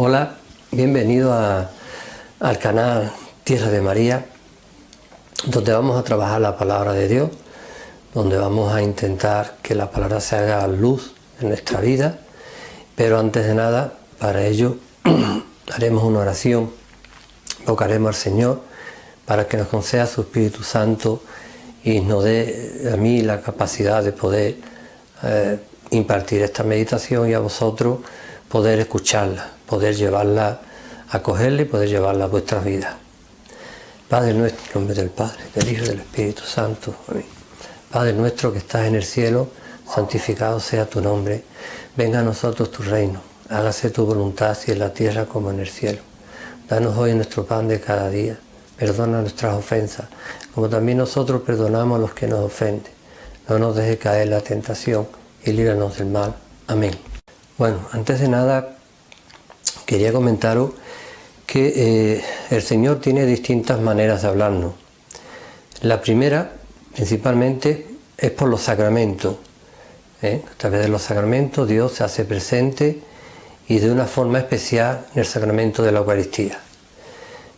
Hola, bienvenido al canal Tierra de María, donde vamos a trabajar la palabra de Dios, donde vamos a intentar que la palabra se haga luz en nuestra vida, pero antes de nada, para ello haremos una oración, invocaremos al Señor para que nos conceda su Espíritu Santo y nos dé a mí la capacidad de poder impartir esta meditación y a vosotros poder escucharla, poder llevarla, acogerla y poder llevarla a vuestras vidas. Padre nuestro, en nombre del Padre, del Hijo y del Espíritu Santo. Amén. Padre nuestro que estás en el cielo, santificado sea tu nombre. Venga a nosotros tu reino. Hágase tu voluntad, así en la tierra como en el cielo. Danos hoy nuestro pan de cada día. Perdona nuestras ofensas, como también nosotros perdonamos a los que nos ofenden. No nos dejes caer en la tentación y líbranos del mal. Amén. Bueno, antes de nada, quería comentaros que el Señor tiene distintas maneras de hablarnos. La primera, principalmente, es por los sacramentos. A través de los sacramentos Dios se hace presente y de una forma especial en el sacramento de la Eucaristía.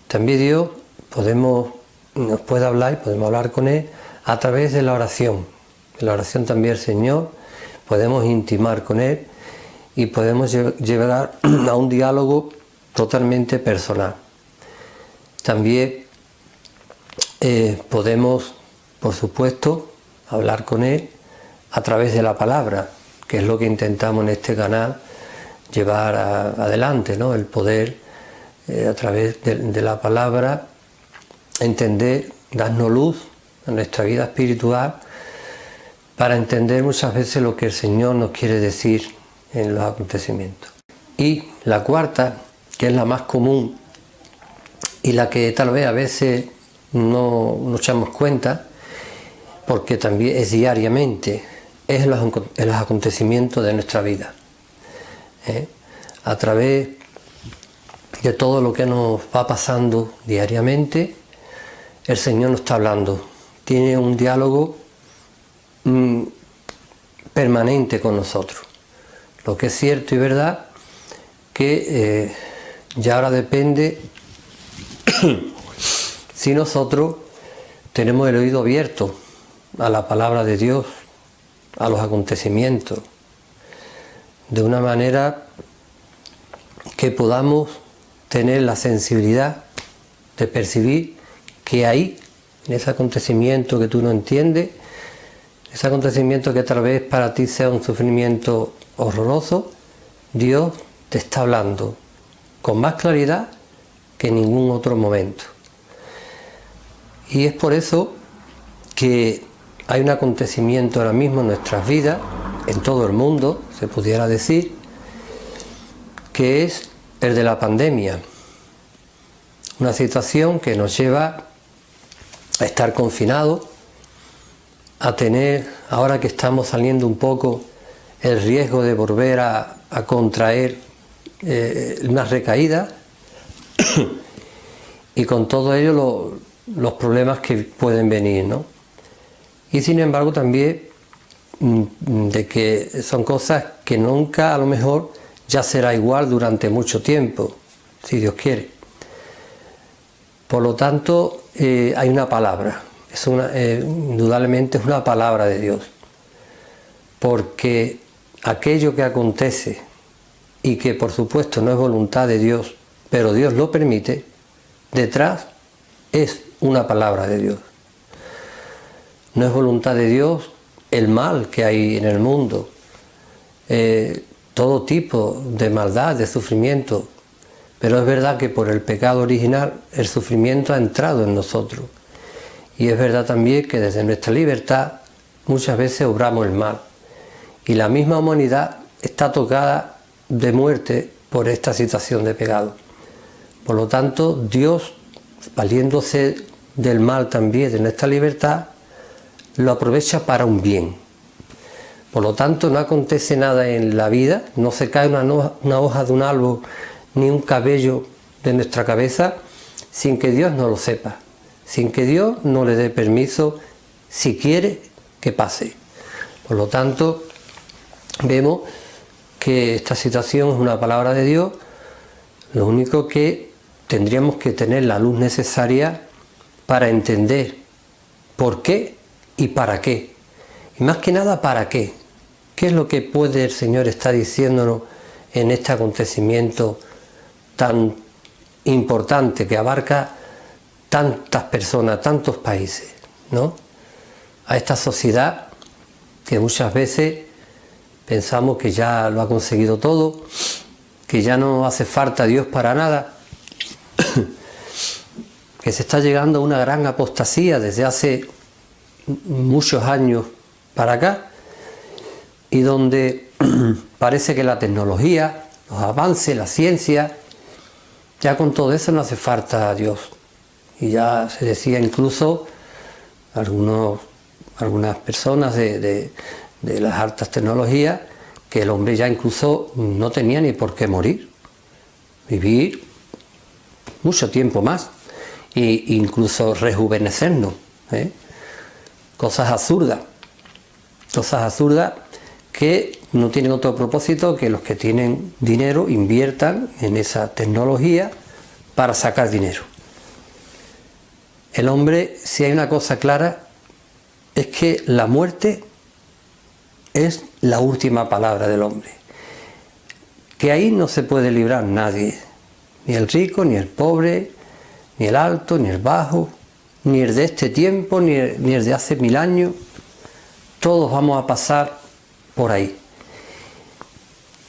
También Dios nos puede hablar y podemos hablar con Él a través de la oración. En la oración también el Señor podemos intimar con Él y podemos llegar a un diálogo totalmente personal. También podemos, por supuesto, hablar con Él a través de la palabra, que es lo que intentamos en este canal llevar adelante, ¿no? El poder, a través de la palabra, entender, darnos luz a nuestra vida espiritual para entender muchas veces lo que el Señor nos quiere decir en los acontecimientos. Y la cuarta, que es la más común y la que tal vez a veces no nos echamos cuenta, porque también es diariamente, es en los acontecimientos de nuestra vida. A través de todo lo que nos va pasando diariamente, el Señor nos está hablando. Tiene un diálogo permanente con nosotros. Lo que es cierto y verdad que ya ahora depende si nosotros tenemos el oído abierto a la palabra de Dios, a los acontecimientos, de una manera que podamos tener la sensibilidad de percibir que ahí, en ese acontecimiento que tú no entiendes, ese acontecimiento que tal vez para ti sea un sufrimiento horroroso, Dios te está hablando con más claridad que en ningún otro momento. Y es por eso que hay un acontecimiento ahora mismo en nuestras vidas, en todo el mundo, se pudiera decir, que es el de la pandemia. Una situación que nos lleva a estar confinados, a tener, ahora que estamos saliendo un poco, el riesgo de volver a contraer una recaída y con todo ello los problemas que pueden venir, ¿no? Y sin embargo también de que son cosas que nunca a lo mejor ya será igual durante mucho tiempo, si Dios quiere. Por lo tanto, hay una palabra, indudablemente es una palabra de Dios, porque aquello que acontece y que por supuesto no es voluntad de Dios, pero Dios lo permite, detrás es una palabra de Dios. No es voluntad de Dios el mal que hay en el mundo, todo tipo de maldad, de sufrimiento, pero es verdad que por el pecado original el sufrimiento ha entrado en nosotros. Y es verdad también que desde nuestra libertad muchas veces obramos el mal. Y la misma humanidad está tocada de muerte por esta situación de pecado. Por lo tanto, Dios, valiéndose del mal también, de nuestra libertad, lo aprovecha para un bien. Por lo tanto, no acontece nada en la vida, no se cae una hoja de un árbol ni un cabello de nuestra cabeza sin que Dios no lo sepa, sin que Dios no le dé permiso, si quiere, que pase. Por lo tanto, vemos que esta situación es una palabra de Dios Lo único que tendríamos que tener la luz necesaria para entender por qué y para qué. Y más que nada, ¿para qué? ¿Qué es lo que puede el Señor estar diciéndonos en este acontecimiento tan importante que abarca tantas personas, tantos países, ¿no? A esta sociedad que muchas veces pensamos que ya lo ha conseguido todo, que ya no hace falta Dios para nada, que se está llegando a una gran apostasía desde hace muchos años para acá, y donde parece que la tecnología, los avances, la ciencia, ya con todo eso no hace falta a Dios. Y ya se decía incluso algunas personas de las altas tecnologías que el hombre ya incluso no tenía ni por qué morir, vivir mucho tiempo más e incluso rejuvenecernos, cosas absurdas que no tienen otro propósito que los que tienen dinero inviertan en esa tecnología para sacar dinero. El hombre, si hay una cosa clara, es que la muerte es la última palabra del hombre. Que ahí no se puede librar nadie, ni el rico, ni el pobre, ni el alto, ni el bajo, ni el de este tiempo, ni el de hace 1000 años. Todos vamos a pasar por ahí.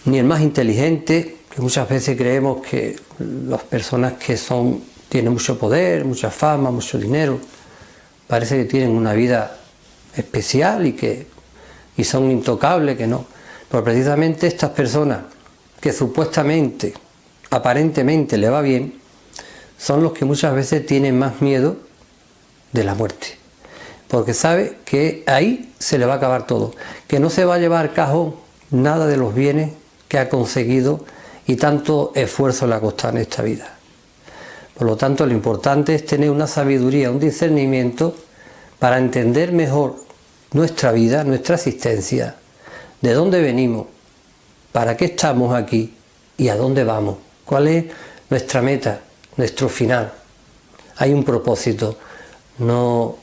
Ni el más inteligente, que muchas veces creemos que las personas que tienen mucho poder, mucha fama, mucho dinero, parece que tienen una vida especial y son intocables, que no. Pero precisamente estas personas que supuestamente, aparentemente le va bien, son los que muchas veces tienen más miedo de la muerte. Porque sabe que ahí se le va a acabar todo, que no se va a llevar al cajón nada de los bienes que ha conseguido y tanto esfuerzo le ha costado en esta vida. Por lo tanto, lo importante es tener una sabiduría, un discernimiento para entender mejor nuestra vida, nuestra existencia, de dónde venimos, para qué estamos aquí y a dónde vamos, cuál es nuestra meta, nuestro final. Hay un propósito, no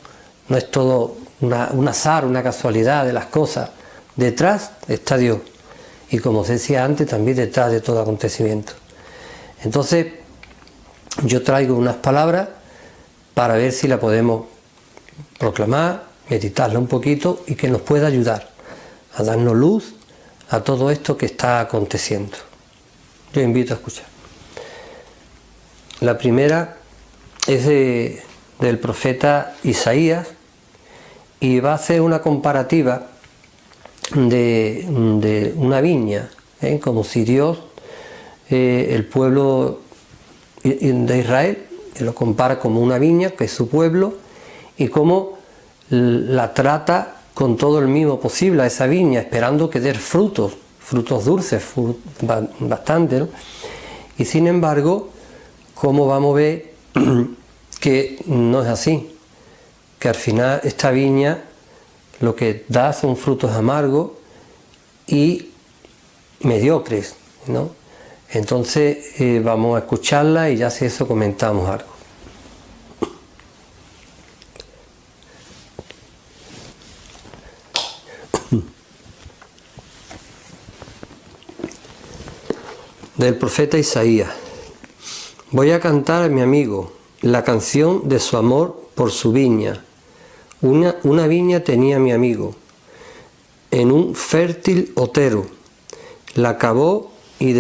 es todo un azar, una casualidad de las cosas. Detrás está Dios y, como se decía antes, también detrás de todo acontecimiento. Entonces, yo traigo unas palabras para ver si la podemos proclamar, meditarla un poquito y que nos pueda ayudar a darnos luz a todo esto que está aconteciendo. Yo invito a escuchar. La primera es del profeta Isaías y va a hacer una comparativa de una viña, como si Dios, el pueblo de Israel, lo compara como una viña, que es su pueblo, y cómo la trata con todo el mimo posible a esa viña, esperando que dé frutos dulces, bastante, ¿no? Y sin embargo, cómo vamos a ver que no es así, que al final esta viña lo que da son frutos amargos y mediocres, ¿no? Entonces vamos a escucharla y ya si eso comentamos algo. Del profeta Isaías. Voy a cantar a mi amigo la canción de su amor por su viña. Una viña tenía mi amigo en un fértil otero. La cavó y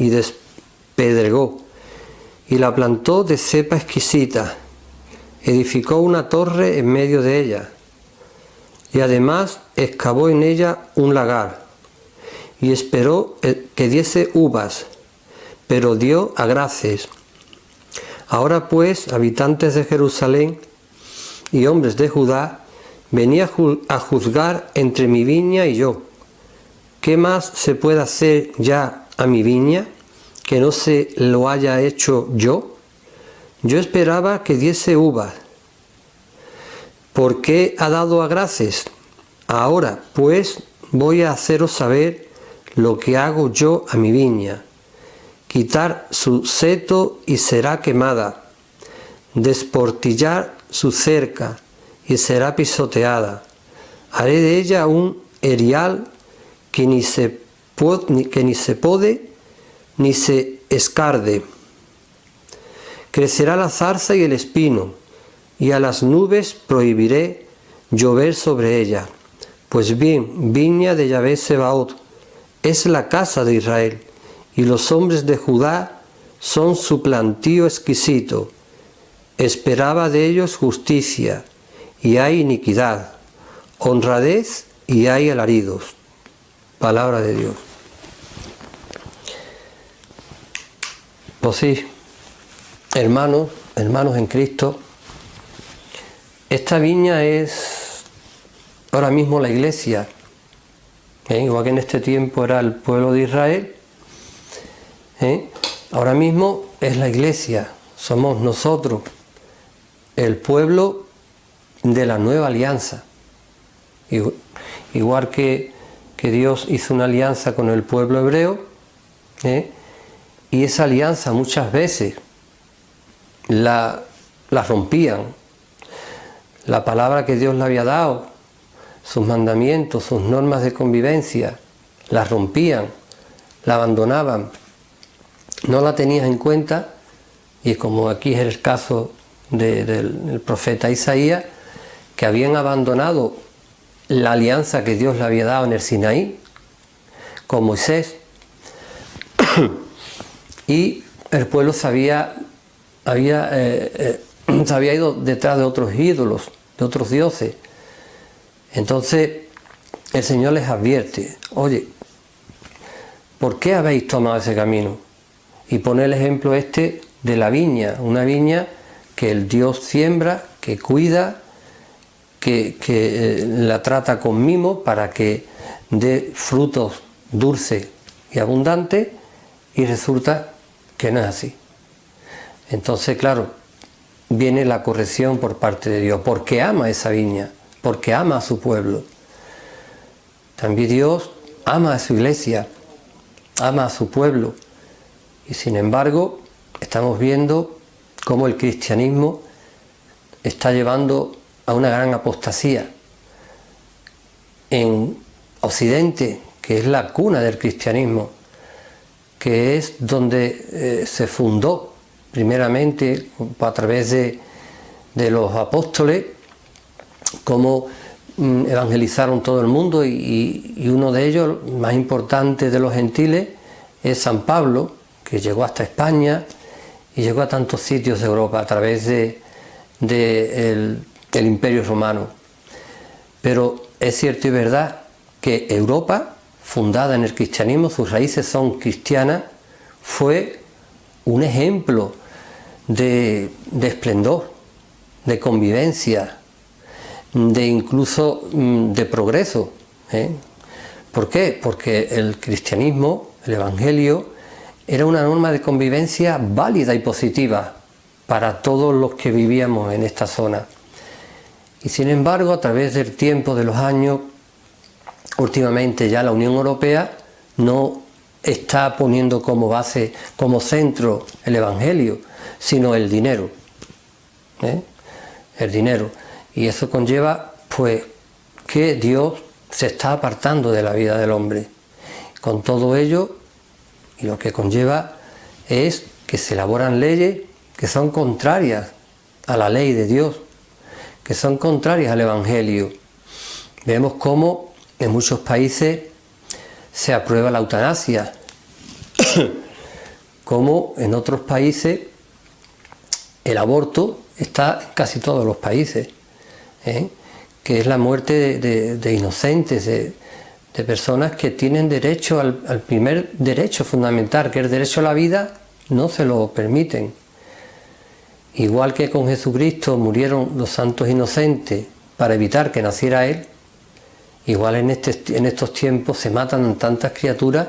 despedregó y la plantó de cepa exquisita. Edificó una torre en medio de ella y además excavó en ella un lagar y esperó que diese uvas, pero dio agraces. Ahora pues, habitantes de Jerusalén y hombres de Judá, venid a juzgar entre mi viña y yo. ¿Qué más se puede hacer ya a mi viña que no se lo haya hecho yo? Yo esperaba que diese uvas. ¿Por qué ha dado agraces? Ahora pues voy a haceros saber lo que hago yo a mi viña. quitar su seto y será quemada, desportillar su cerca y será pisoteada. Haré de ella un erial que ni se pode ni se escarde. Crecerá la zarza y el espino, y a las nubes prohibiré llover sobre ella. Pues bien, viña de Yahvé Sebaot es la casa de Israel, y los hombres de Judá son su plantío exquisito. Esperaba de ellos justicia, y hay iniquidad, honradez y hay alaridos. Palabra de Dios. Pues sí, hermanos en Cristo, esta viña es ahora mismo la iglesia, igual que en este tiempo era el pueblo de Israel, ahora mismo es la iglesia, somos nosotros, el pueblo de la nueva alianza. Igual que Dios hizo una alianza con el pueblo hebreo, y esa alianza muchas veces la rompían. La palabra que Dios le había dado, sus mandamientos, sus normas de convivencia, la rompían, la abandonaban, no la tenían en cuenta, y como aquí es el caso del profeta Isaías, que habían abandonado la alianza que Dios le había dado en el Sinaí con Moisés, y el pueblo se había ido detrás de otros ídolos, de otros dioses. Entonces el Señor les advierte: oye, ¿por qué habéis tomado ese camino? Y pone el ejemplo de la viña, una viña que el Dios siembra, que cuida, que la trata con mimo para que dé frutos dulces y abundantes, y resulta que no es así. Entonces, claro, viene la corrección por parte de Dios, porque ama esa viña, porque ama a su pueblo. También Dios ama a su iglesia, ama a su pueblo, y sin embargo estamos viendo cómo el cristianismo está llevando a una gran apostasía. En Occidente, que es la cuna del cristianismo, que es donde se fundó primeramente a través de los apóstoles, cómo evangelizaron todo el mundo, y uno de ellos, más importante de los gentiles, es San Pablo, que llegó hasta España y llegó a tantos sitios de Europa a través del Imperio Romano. Pero es cierto y verdad que Europa, fundada en el cristianismo, sus raíces son cristianas, fue un ejemplo de esplendor, de convivencia, de incluso de progreso. ¿Por qué? Porque el cristianismo, el evangelio, era una norma de convivencia válida y positiva para todos los que vivíamos en esta zona. Y sin embargo, a través del tiempo, de los años, últimamente ya la Unión Europea no está poniendo como base, como centro el evangelio, sino el dinero. El dinero. Y eso conlleva, pues, que Dios se está apartando de la vida del hombre. Con todo ello, y lo que conlleva es que se elaboran leyes que son contrarias a la ley de Dios, que son contrarias al evangelio. Vemos cómo en muchos países se aprueba la eutanasia, como en otros países el aborto está en casi todos los países, que es la muerte de inocentes, de personas que tienen derecho al primer derecho fundamental, que es el derecho a la vida, no se lo permiten. Igual que con Jesucristo murieron los santos inocentes para evitar que naciera Él, igual en estos tiempos se matan tantas criaturas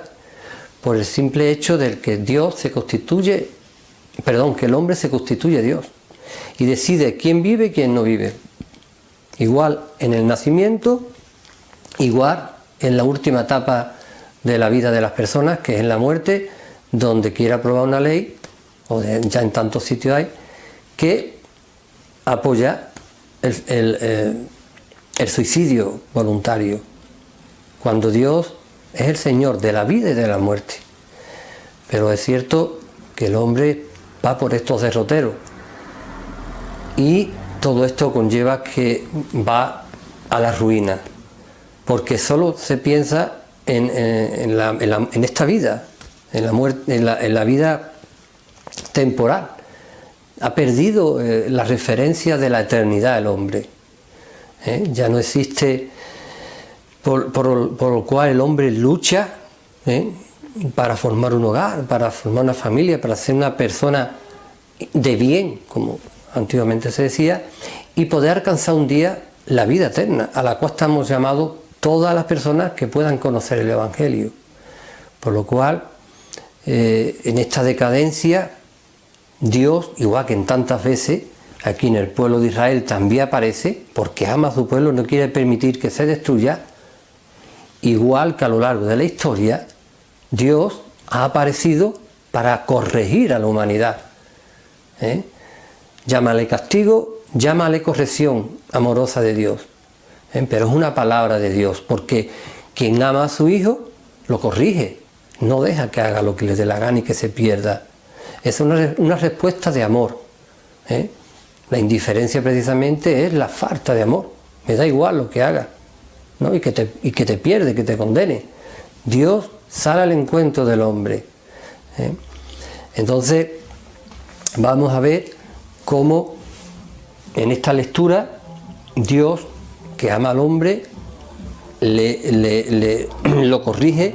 por el simple hecho de que que el hombre se constituye Dios y decide quién vive y quién no vive. Igual en el nacimiento, igual en la última etapa de la vida de las personas, que es en la muerte, donde quiere aprobar una ley, ya en tantos sitios hay, que apoya el suicidio voluntario, cuando Dios es el Señor de la vida y de la muerte. Pero es cierto que el hombre va por estos derroteros y todo esto conlleva que va a la ruina, porque solo se piensa en esta vida, en la muerte, en la vida temporal. Ha perdido la referencia de la eternidad el hombre. Ya no existe por lo cual el hombre lucha para formar un hogar, para formar una familia, para ser una persona de bien, como antiguamente se decía, y poder alcanzar un día la vida eterna, a la cual estamos llamados todas las personas que puedan conocer el Evangelio. Por lo cual, en esta decadencia, Dios, igual que en tantas veces, aquí en el pueblo de Israel también aparece, porque ama a su pueblo, no quiere permitir que se destruya. Igual que a lo largo de la historia, Dios ha aparecido para corregir a la humanidad. Llámale castigo, llámale corrección amorosa de Dios. Pero es una palabra de Dios, porque quien ama a su hijo, lo corrige, no deja que haga lo que le dé la gana y que se pierda. Es una respuesta de amor. La indiferencia precisamente es la falta de amor. Me da igual lo que haga, ¿no? y que te pierde, que te condene. Dios sale al encuentro del hombre. Entonces vamos a ver cómo en esta lectura Dios, que ama al hombre, lo corrige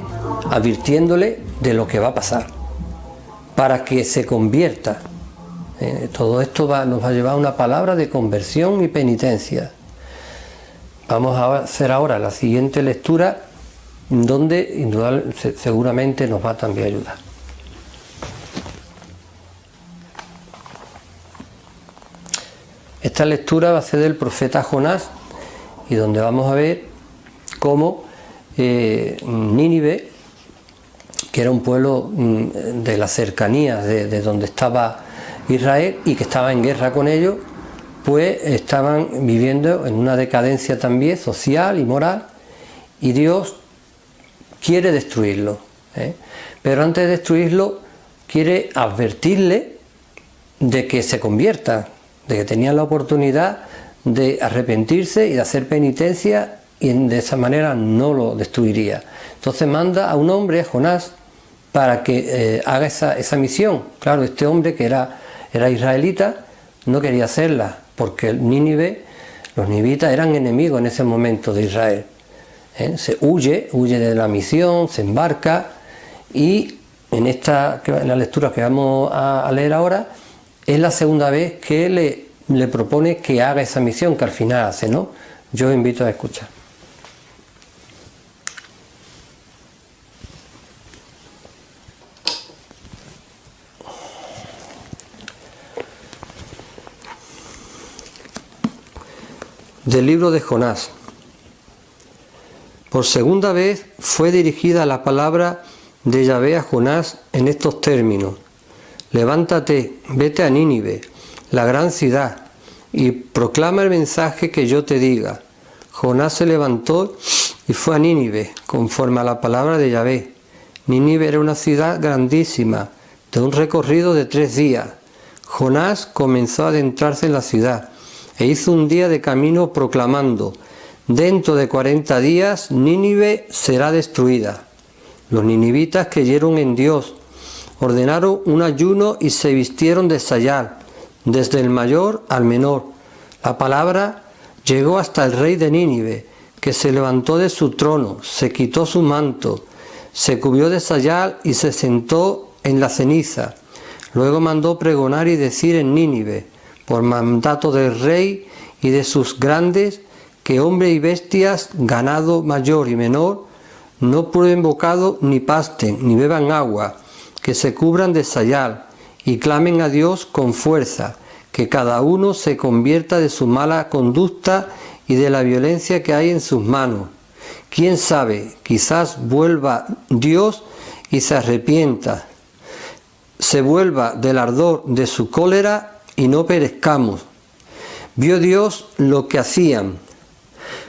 advirtiéndole de lo que va a pasar para que se convierta. Todo esto nos va a llevar a una palabra de conversión y penitencia. Vamos a hacer ahora la siguiente lectura, donde seguramente nos va también a ayudar. Esta lectura va a ser del profeta Jonás, y donde vamos a ver cómo Nínive, que era un pueblo de las cercanías de donde estaba Israel y que estaba en guerra con ellos, pues estaban viviendo en una decadencia también social y moral, y Dios quiere destruirlo. Pero antes de destruirlo quiere advertirle de que se convierta, de que tenían la oportunidad de arrepentirse y de hacer penitencia, y de esa manera no lo destruiría. Entonces manda a un hombre, a Jonás, para que haga esa misión. Claro, este hombre, que era israelita, no quería hacerla, porque los ninivitas eran enemigos en ese momento de Israel. Se huye de la misión, se embarca, y en la lectura que vamos a leer ahora, es la segunda vez que le propone que haga esa misión, que al final hace, ¿no? Yo os invito a escuchar. Del libro de Jonás. Por segunda vez fue dirigida la palabra de Yahvé a Jonás en estos términos: levántate, vete a Nínive, la gran ciudad, y proclama el mensaje que yo te diga. Jonás se levantó y fue a Nínive, conforme a la palabra de Yahvé. Nínive era una ciudad grandísima, de un recorrido de 3 días. Jonás comenzó a adentrarse en la ciudad, e hizo un día de camino proclamando: dentro de 40 días Nínive será destruida. Los ninivitas creyeron en Dios, ordenaron un ayuno y se vistieron de sayal, desde el mayor al menor. La palabra llegó hasta el rey de Nínive, que se levantó de su trono, se quitó su manto, se cubrió de sayal y se sentó en la ceniza. Luego mandó pregonar y decir en Nínive, por mandato del rey y de sus grandes, que hombres y bestias, ganado mayor y menor, no prueben bocado, ni pasten, ni beban agua, que se cubran de sayal, y clamen a Dios con fuerza, que cada uno se convierta de su mala conducta y de la violencia que hay en sus manos. Quién sabe, quizás vuelva Dios y se arrepienta. se vuelva del ardor de su cólera y no perezcamos. Vio Dios lo que hacían,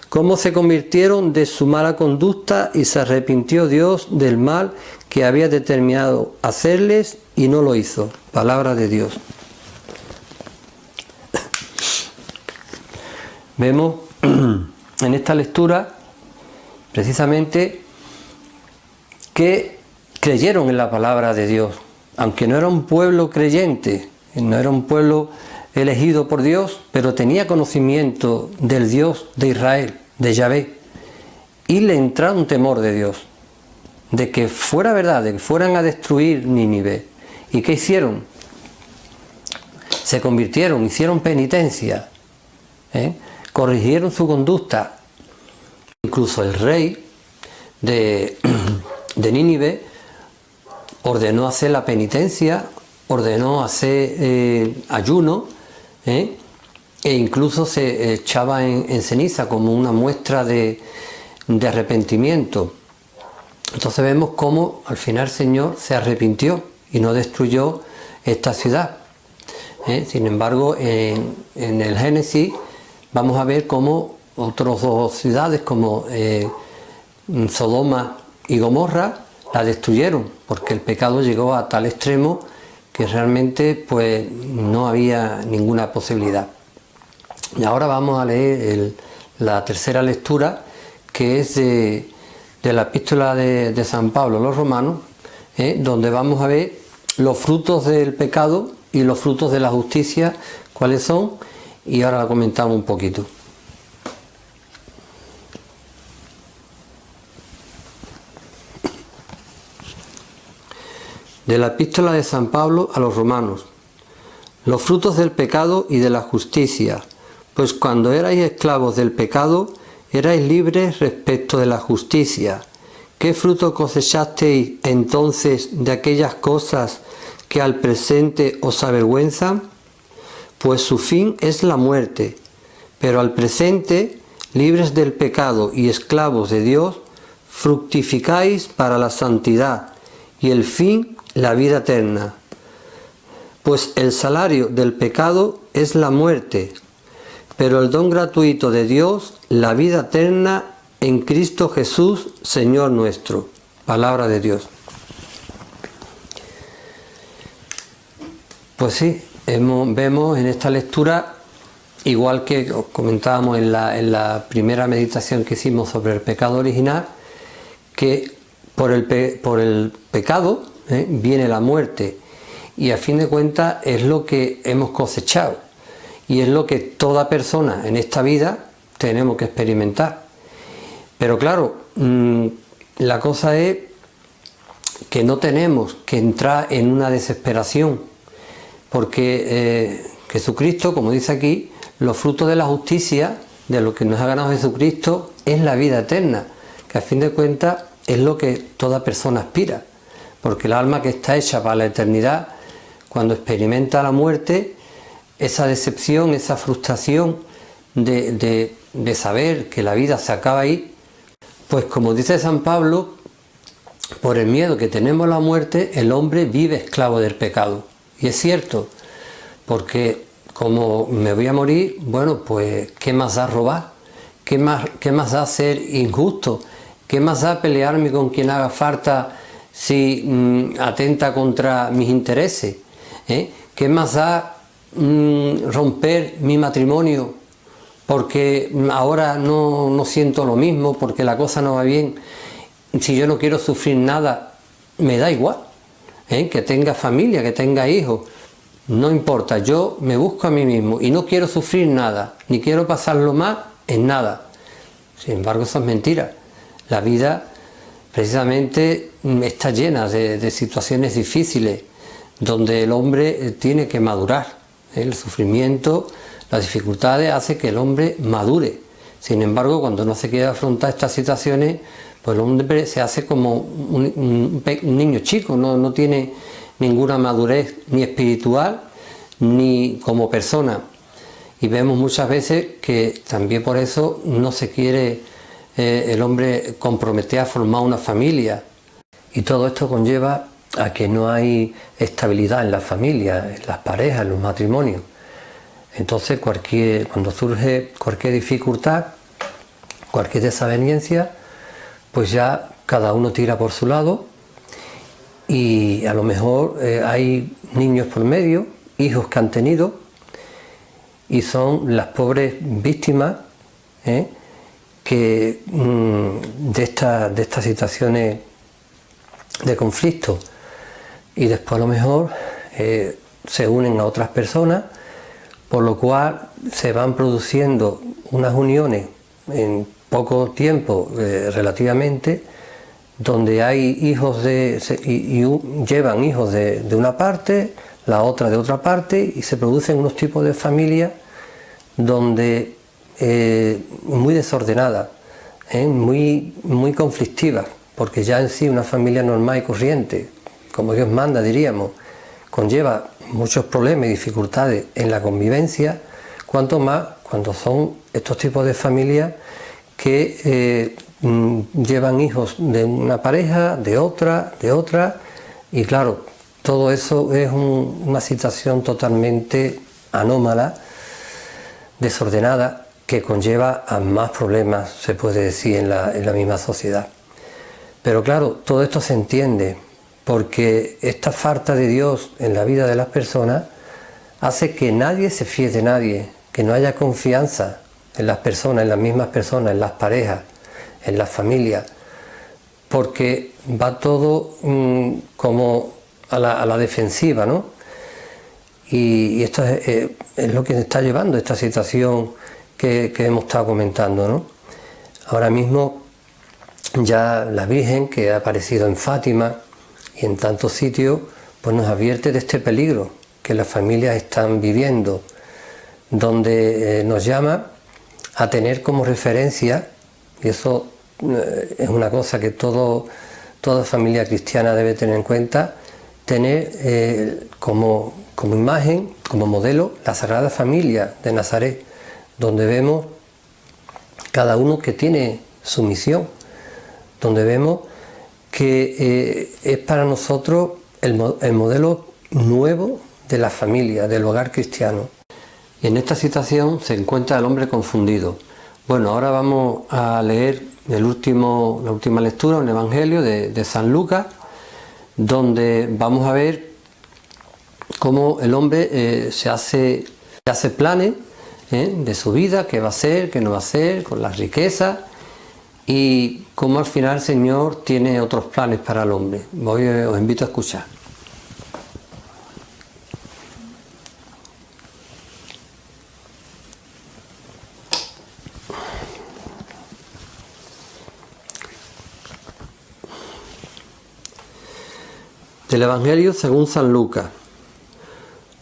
cómo se convirtieron de su mala conducta y se arrepintió Dios del mal que había determinado hacerles y no lo hizo. Palabra de Dios. Vemos en esta lectura precisamente que creyeron en la palabra de Dios, aunque no era un pueblo creyente, no era un pueblo elegido por Dios, pero tenía conocimiento del Dios de Israel, de Yahvé, y le entraba un temor de Dios, de que fuera verdad, de que fueran a destruir Nínive. ¿Y qué hicieron? Se convirtieron, hicieron penitencia, corrigieron su conducta. Incluso el rey de Nínive ordenó hacer la penitencia, ordenó hacer ayuno, e incluso se echaba en ceniza como una muestra de arrepentimiento. Entonces vemos cómo al final el Señor se arrepintió y no destruyó esta ciudad. Sin embargo, en el Génesis vamos a ver cómo otras dos ciudades como Sodoma y Gomorra la destruyeron, porque el pecado llegó a tal extremo que realmente pues no había ninguna posibilidad. Y ahora vamos a leer la tercera lectura, que es de la epístola de San Pablo a los Romanos, donde vamos a ver los frutos del pecado y los frutos de la justicia, cuáles son, y ahora la comentamos un poquito. De la epístola de San Pablo a los Romanos. Los frutos del pecado y de la justicia, pues cuando erais esclavos del pecado, erais libres respecto de la justicia. ¿Qué fruto cosechasteis entonces de aquellas cosas que al presente os avergüenzan? Pues su fin es la muerte, pero al presente, libres del pecado y esclavos de Dios, fructificáis para la santidad, y el fin la vida eterna. Pues el salario del pecado es la muerte, pero el don gratuito de Dios, la vida eterna en Cristo Jesús, Señor nuestro. Palabra de Dios. Pues sí, vemos en esta lectura, igual que comentábamos en la primera meditación que hicimos sobre el pecado original, que por el pecado viene la muerte, y a fin de cuentas es lo que hemos cosechado y es lo que toda persona en esta vida tenemos que experimentar. Pero claro, la cosa es que no tenemos que entrar en una desesperación, porque Jesucristo, como dice aquí, los frutos de la justicia, de lo que nos ha ganado Jesucristo, es la vida eterna, que a fin de cuentas es lo que toda persona aspira. Porque el alma que está hecha para la eternidad, cuando experimenta la muerte, esa decepción, esa frustración de saber que la vida se acaba ahí, pues como dice San Pablo, por el miedo que tenemos a la muerte, el hombre vive esclavo del pecado. Y es cierto, porque como me voy a morir, bueno, pues ¿qué más da robar? ¿Qué más da ser injusto? ¿Qué más da pelearme con quien haga falta si atenta contra mis intereses? ¿Qué más da romper mi matrimonio porque ahora no siento lo mismo, porque la cosa no va bien? Si yo no quiero sufrir nada, me da igual, que tenga familia, que tenga hijos, no importa, yo me busco a mí mismo y no quiero sufrir nada, ni quiero pasarlo mal en nada. Sin embargo, eso es mentira. La vida precisamente está llena de situaciones difíciles, donde el hombre tiene que madurar. El sufrimiento, las dificultades hace que el hombre madure. Sin embargo, cuando no se quiere afrontar estas situaciones, pues el hombre se hace como un niño chico, no tiene ninguna madurez ni espiritual ni como persona. Y vemos muchas veces que también por eso no se quiere el hombre comprometer a formar una familia. Y todo esto conlleva a que no hay estabilidad en la familia, en las parejas, en los matrimonios. Entonces cuando surge cualquier dificultad, cualquier desaveniencia, pues ya cada uno tira por su lado y a lo mejor hay niños por medio, hijos que han tenido, y son las pobres víctimas que de estas situaciones de conflicto, y después a lo mejor se unen a otras personas, por lo cual se van produciendo unas uniones en poco tiempo relativamente, donde hay hijos llevan hijos de una parte, la otra de otra parte, y se producen unos tipos de familias donde muy desordenadas, muy conflictivas, porque ya en sí una familia normal y corriente, como Dios manda, diríamos, conlleva muchos problemas y dificultades en la convivencia, cuanto más cuando son estos tipos de familias que llevan hijos de una pareja, de otra, y claro, todo eso es una situación totalmente anómala, desordenada, que conlleva a más problemas, se puede decir, en la misma sociedad. Pero claro, todo esto se entiende, porque esta falta de Dios en la vida de las personas hace que nadie se fíe de nadie, que no haya confianza en las personas, en las mismas personas, en las parejas, en las familias, porque va todo como a la defensiva, ¿no? Y esto es lo que está llevando esta situación que hemos estado comentando, ¿no? Ahora mismo ya la Virgen, que ha aparecido en Fátima y en tantos sitios, pues nos advierte de este peligro que las familias están viviendo, donde nos llama a tener como referencia, y eso es una cosa que toda familia cristiana debe tener en cuenta, tener como imagen, como modelo, la Sagrada Familia de Nazaret, donde vemos cada uno que tiene su misión, donde vemos que es para nosotros el modelo nuevo de la familia, del hogar cristiano. Y en esta situación se encuentra el hombre confundido. Bueno, ahora vamos a leer la última lectura, un evangelio de San Lucas, donde vamos a ver cómo el hombre se hace planes de su vida, qué va a hacer, qué no va a hacer, con las riquezas, y cómo al final el Señor tiene otros planes para el hombre. Os invito a escuchar. Del Evangelio según San Lucas.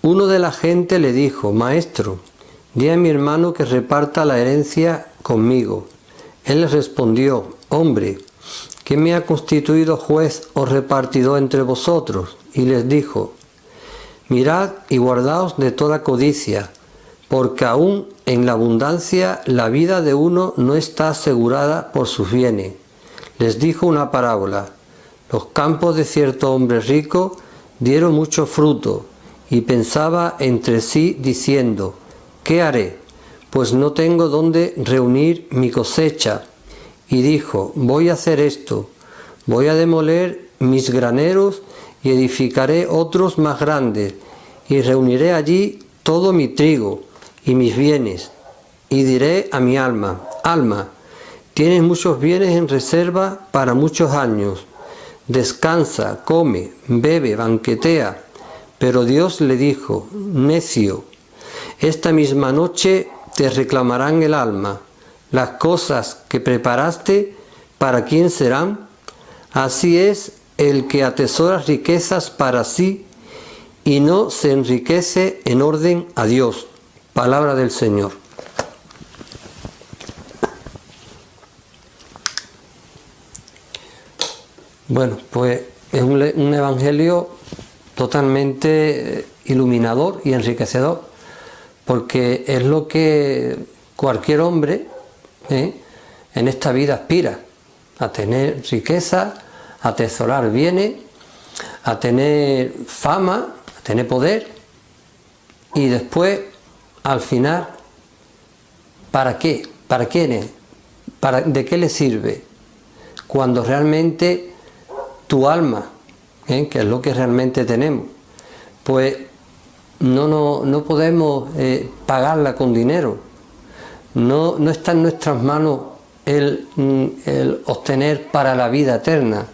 Uno de la gente le dijo: Maestro, di a mi hermano que reparta la herencia conmigo. Él le respondió: Hombre, ¿quién me ha constituido juez o repartidor entre vosotros? Y les dijo: Mirad y guardaos de toda codicia, porque aún en la abundancia la vida de uno no está asegurada por sus bienes. Les dijo una parábola: Los campos de cierto hombre rico dieron mucho fruto, y pensaba entre sí diciendo: ¿Qué haré? Pues no tengo dónde reunir mi cosecha. Y dijo: Voy a hacer esto: voy a demoler mis graneros y edificaré otros más grandes, y reuniré allí todo mi trigo y mis bienes. Y diré a mi alma: Alma, tienes muchos bienes en reserva para muchos años. Descansa, come, bebe, banquetea. Pero Dios le dijo: Necio, esta misma noche te reclamarán el alma. Las cosas que preparaste, ¿para quién serán? Así es el que atesora riquezas para sí y no se enriquece en orden a Dios. Palabra del Señor. Bueno, pues es un evangelio totalmente iluminador y enriquecedor, porque es lo que cualquier hombre en esta vida aspira: a tener riqueza, a atesorar bienes, a tener fama, a tener poder, y después, al final, ¿para qué? ¿Para quiénes? ¿De qué le sirve? Cuando realmente tu alma, que es lo que realmente tenemos, pues no podemos pagarla con dinero. No está en nuestras manos el obtener para la vida eterna.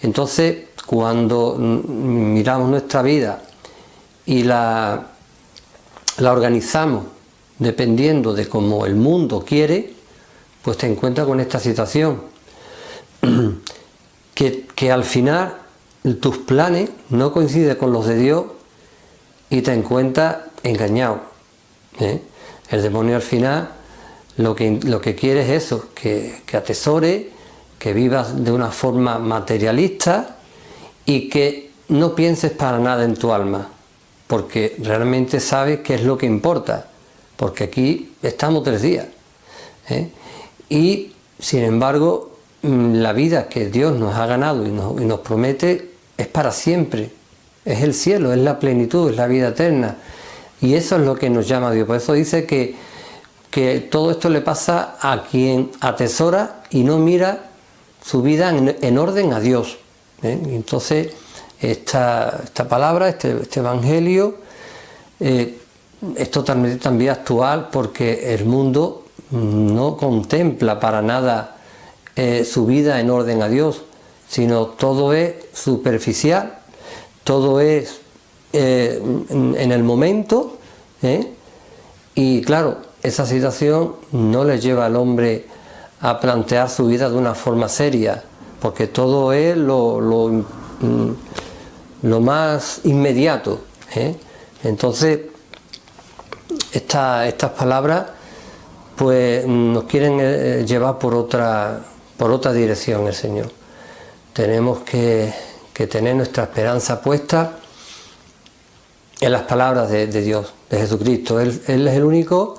Entonces, cuando miramos nuestra vida y la organizamos dependiendo de cómo el mundo quiere, pues te encuentras con esta situación, que al final tus planes no coinciden con los de Dios y te encuentras engañado. El demonio al final lo que quiere es eso, que atesore, que vivas de una forma materialista y que no pienses para nada en tu alma, porque realmente sabes qué es lo que importa, porque aquí estamos 3 días. Y sin embargo, la vida que Dios nos ha ganado y nos promete es para siempre, es el cielo, es la plenitud, es la vida eterna, y eso es lo que nos llama Dios. Por eso dice que todo esto le pasa a quien atesora y no mira su vida en orden a Dios. Entonces esta palabra, este evangelio es totalmente también actual, porque el mundo no contempla para nada su vida en orden a Dios, sino todo es superficial, todo es en el momento, y claro, esa situación no le lleva al hombre a plantear su vida de una forma seria, porque todo es lo más inmediato. Entonces, estas palabras pues nos quieren llevar por otra dirección el Señor. Tenemos que tener nuestra esperanza puesta en las palabras de Dios, de Jesucristo. Él es el único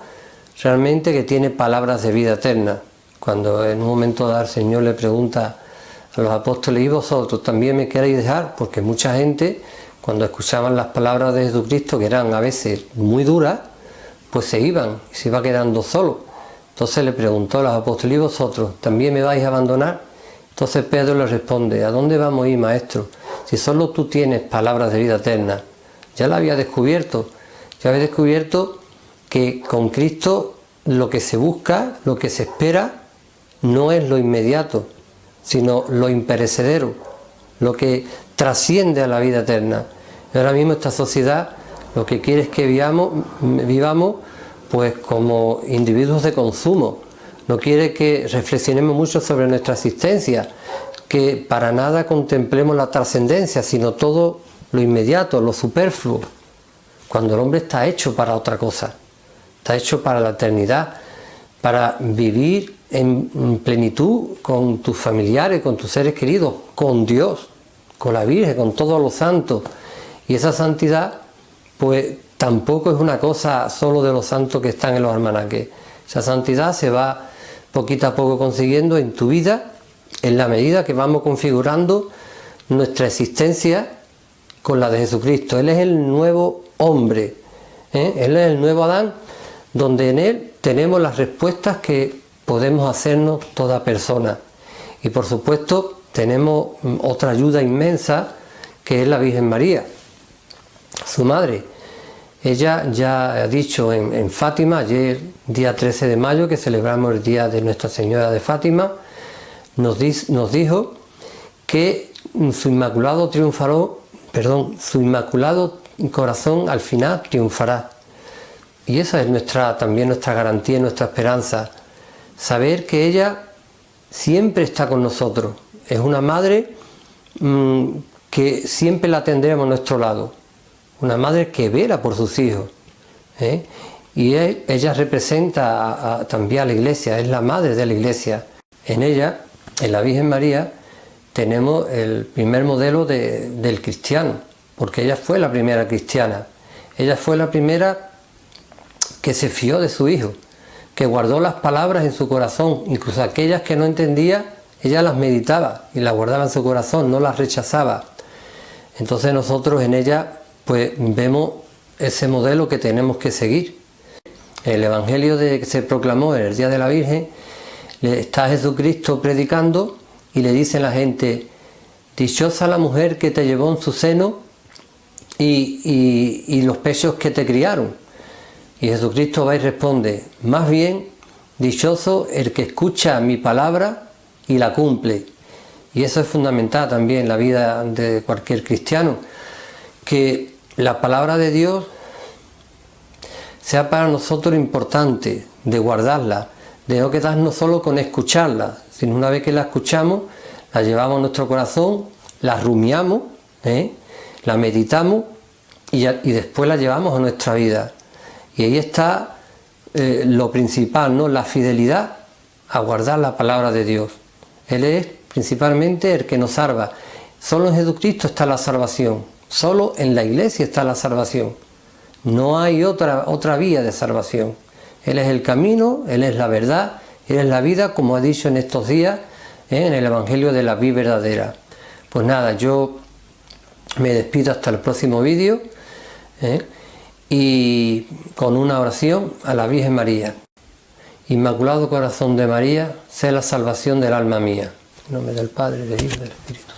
realmente que tiene palabras de vida eterna. Cuando en un momento dado el Señor le pregunta a los apóstoles: ¿y vosotros también me queréis dejar? Porque mucha gente, cuando escuchaban las palabras de Jesucristo, que eran a veces muy duras, pues se iban y se iba quedando solo. Entonces le preguntó a los apóstoles: ¿y vosotros también me vais a abandonar? Entonces Pedro le responde: ¿a dónde vamos a ir, maestro? Si solo tú tienes palabras de vida eterna. Ya la había descubierto. Ya había descubierto que con Cristo lo que se busca, lo que se espera, no es lo inmediato, sino lo imperecedero, lo que trasciende a la vida eterna. Y ahora mismo esta sociedad lo que quiere es que vivamos pues como individuos de consumo. No quiere que reflexionemos mucho sobre nuestra existencia, que para nada contemplemos la trascendencia, sino todo lo inmediato, lo superfluo, cuando el hombre está hecho para otra cosa, está hecho para la eternidad, para vivir en plenitud con tus familiares, con tus seres queridos, con Dios, con la Virgen, con todos los santos. Y esa santidad pues tampoco es una cosa solo de los santos que están en los almanaques. Esa santidad se va poquito a poco consiguiendo en tu vida, en la medida que vamos configurando nuestra existencia con la de Jesucristo. Él es el nuevo hombre, Él es el nuevo Adán, donde en Él tenemos las respuestas que podemos hacernos toda persona. Y por supuesto tenemos otra ayuda inmensa, que es la Virgen María, su madre. Ella ya ha dicho en Fátima, ayer día 13 de mayo, que celebramos el día de Nuestra Señora de Fátima, nos dijo que su inmaculado corazón al final triunfará. Y esa es también nuestra garantía, nuestra esperanza, saber que ella siempre está con nosotros. Es una madre que siempre la tendremos a nuestro lado, una madre que vela por sus hijos, y ella representa también a la Iglesia, es la madre de la Iglesia. En ella, en la Virgen María, tenemos el primer modelo del cristiano, porque ella fue la primera cristiana, ella fue la primera que se fió de su hijo, que guardó las palabras en su corazón, incluso aquellas que no entendía, ella las meditaba y las guardaba en su corazón, no las rechazaba. Entonces nosotros en ella pues vemos ese modelo que tenemos que seguir. El evangelio que se proclamó en el Día de la Virgen, está Jesucristo predicando y le dice a la gente: dichosa la mujer que te llevó en su seno y los pechos que te criaron. Y Jesucristo va y responde: más bien, dichoso el que escucha mi palabra y la cumple. Y eso es fundamental también en la vida de cualquier cristiano, que la palabra de Dios sea para nosotros importante, de guardarla, de no quedarnos solo con escucharla, sino una vez que la escuchamos, la llevamos a nuestro corazón, la rumiamos, la meditamos y después la llevamos a nuestra vida. Y ahí está lo principal, ¿no? La fidelidad a guardar la palabra de Dios. Él es principalmente el que nos salva. Solo en Jesucristo está la salvación, solo en la Iglesia está la salvación. No hay otra vía de salvación. Él es el camino, Él es la verdad, Él es la vida, como ha dicho en estos días, en el Evangelio de la vida verdadera. Pues nada, yo me despido hasta el próximo vídeo, y con una oración a la Virgen María. Inmaculado Corazón de María, sé la salvación del alma mía. En nombre del Padre, del Hijo y del Espíritu.